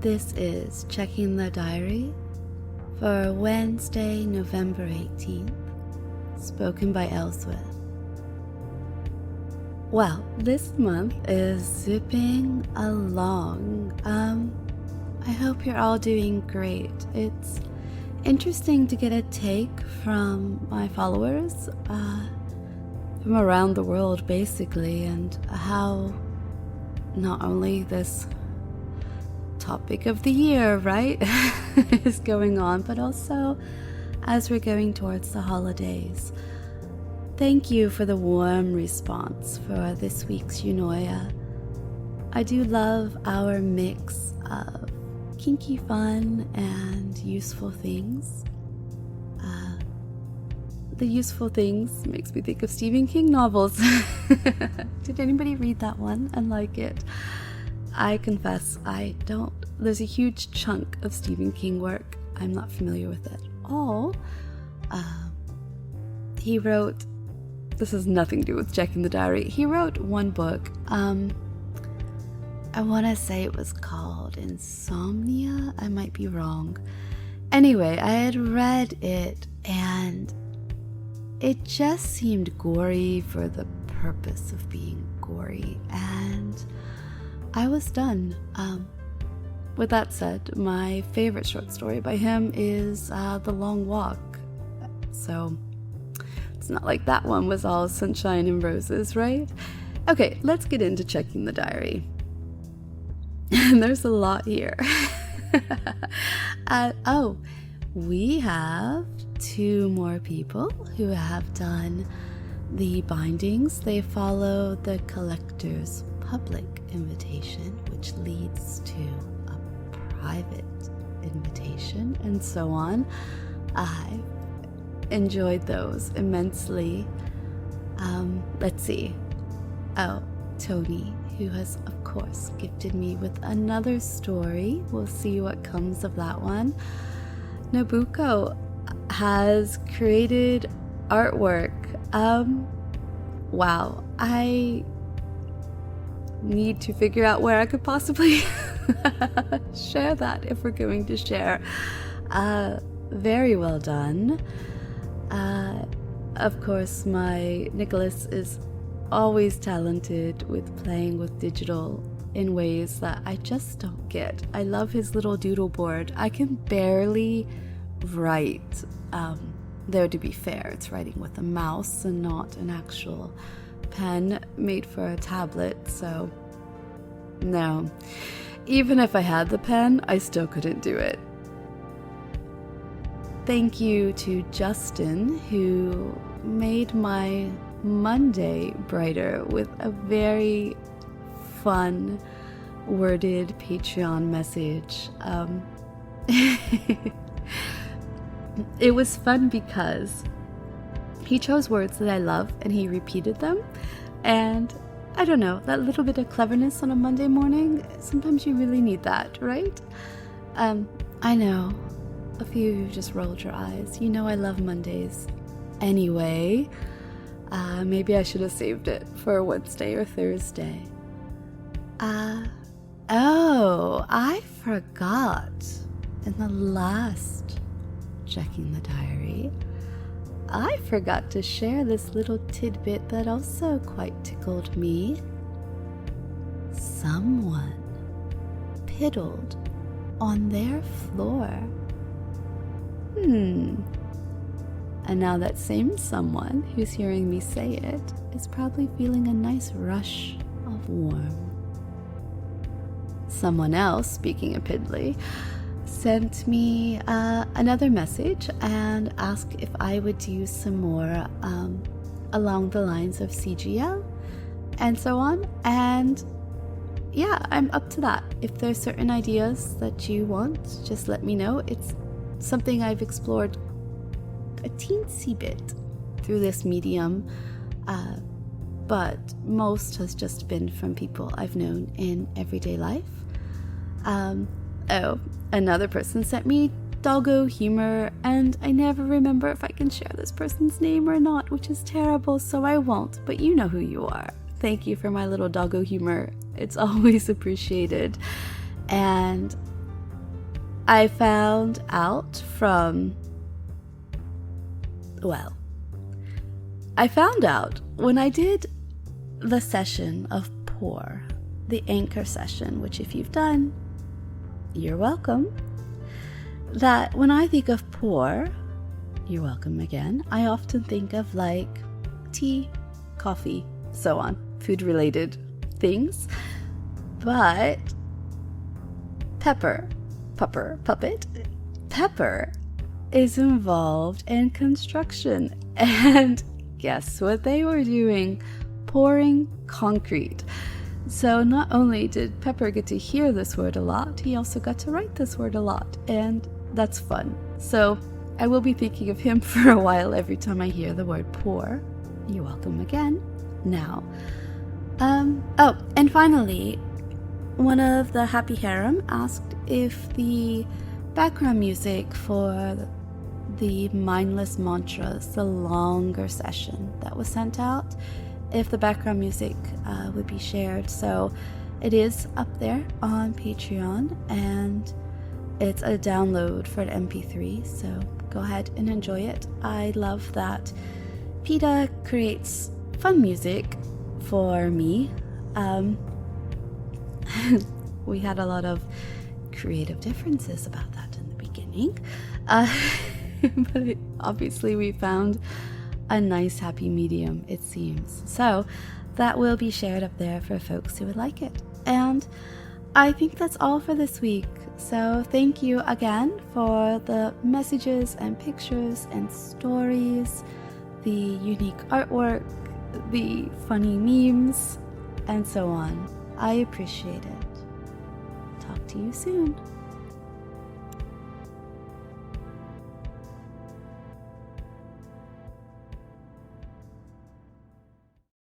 This is Checking the Diary for Wednesday, November 18th, spoken by Elswyth. Well, this month is zipping along. I hope you're all doing great. It's interesting to get a take from my followers from around the world, basically, and how not only this topic of the year, right, is going on, but also as we're going towards the holidays. Thank you for the warm response for this week's Eunoia. I do love our mix of kinky fun and useful things. The useful things makes me think of Stephen King novels. Did anybody read that one and like it? I confess I don't. There's a huge chunk of Stephen King work I'm not familiar with at all. He wrote, this has nothing to do with Checking the Diary. He wrote one book. I want to say it was called Insomnia. I might be wrong. Anyway, I had read it and it just seemed gory for the purpose of being gory, and I was done. With that said, my favorite short story by him is The Long Walk. So it's not like that one was all sunshine and roses, right? Okay, let's get into Checking the Diary. And there's a lot here. We have 2 more people who have done the bindings. They follow the collector's public invitation, which leads to a private invitation, and so on. I enjoyed those immensely. Let's see. Oh, Tony, who has, of course, gifted me with another story. We'll see what comes of that one. Nabucco has created artwork. Wow. I need to figure out where I could possibly share that if we're going to share. Very well done. Of course, my Nicholas is always talented with playing with digital in ways that I just don't get. I love his little doodle board. I can barely write. Though to be fair, it's writing with a mouse and not an actual pen made for a tablet, so no. Even if I had the pen, I still couldn't do it. Thank you to Justin, who made my Monday brighter with a very fun worded Patreon message. It was fun because he chose words that I love and he repeated them, and I don't know, that little bit of cleverness on a Monday morning, sometimes you really need that, right? I know a few of you just rolled your eyes. You know I love Mondays. Anyway, maybe I should have saved it for Wednesday or Thursday. I forgot in the last Checking the Diary, I forgot to share this little tidbit that also quite tickled me. Someone piddled on their floor. And now that same someone who's hearing me say it is probably feeling a nice rush of warm. Someone else, speaking of piddly, sent me another message and asked if I would do some more along the lines of CGL and so on. And yeah, I'm up to that. If there's certain ideas that you want, just let me know. It's something I've explored a teensy bit through this medium, but most has just been from people I've known in everyday life. Another person sent me doggo humor, and I never remember if I can share this person's name or not, which is terrible, so I won't, but you know who you are. Thank you for my little doggo humor. It's always appreciated. And I found out from, well, I found out when I did the session of pour, the anchor session, which if you've done, you're welcome, that when I think of pour, you're welcome again, I often think of like tea, coffee, so on, food-related things. But Pepper is involved in construction. And guess what they were doing? Pouring concrete. So not only did Pepper get to hear this word a lot, he also got to write this word a lot. And that's fun. So I will be thinking of him for a while every time I hear the word pour. You're welcome again. Now, oh, and finally, one of the Happy Harem asked if the background music for the mindless mantras, the longer session that was sent out, if the background music would be shared. So it is up there on Patreon, and it's a download for an MP3, so go ahead and enjoy it. I love that PETA creates fun music for me. We had a lot of creative differences about that in the beginning, but obviously we found a nice happy medium, it seems. So that will be shared up there for folks who would like it. And I think that's all for this week. So thank you again for the messages and pictures and stories, the unique artwork, the funny memes, and so on. I appreciate it. Talk to you soon.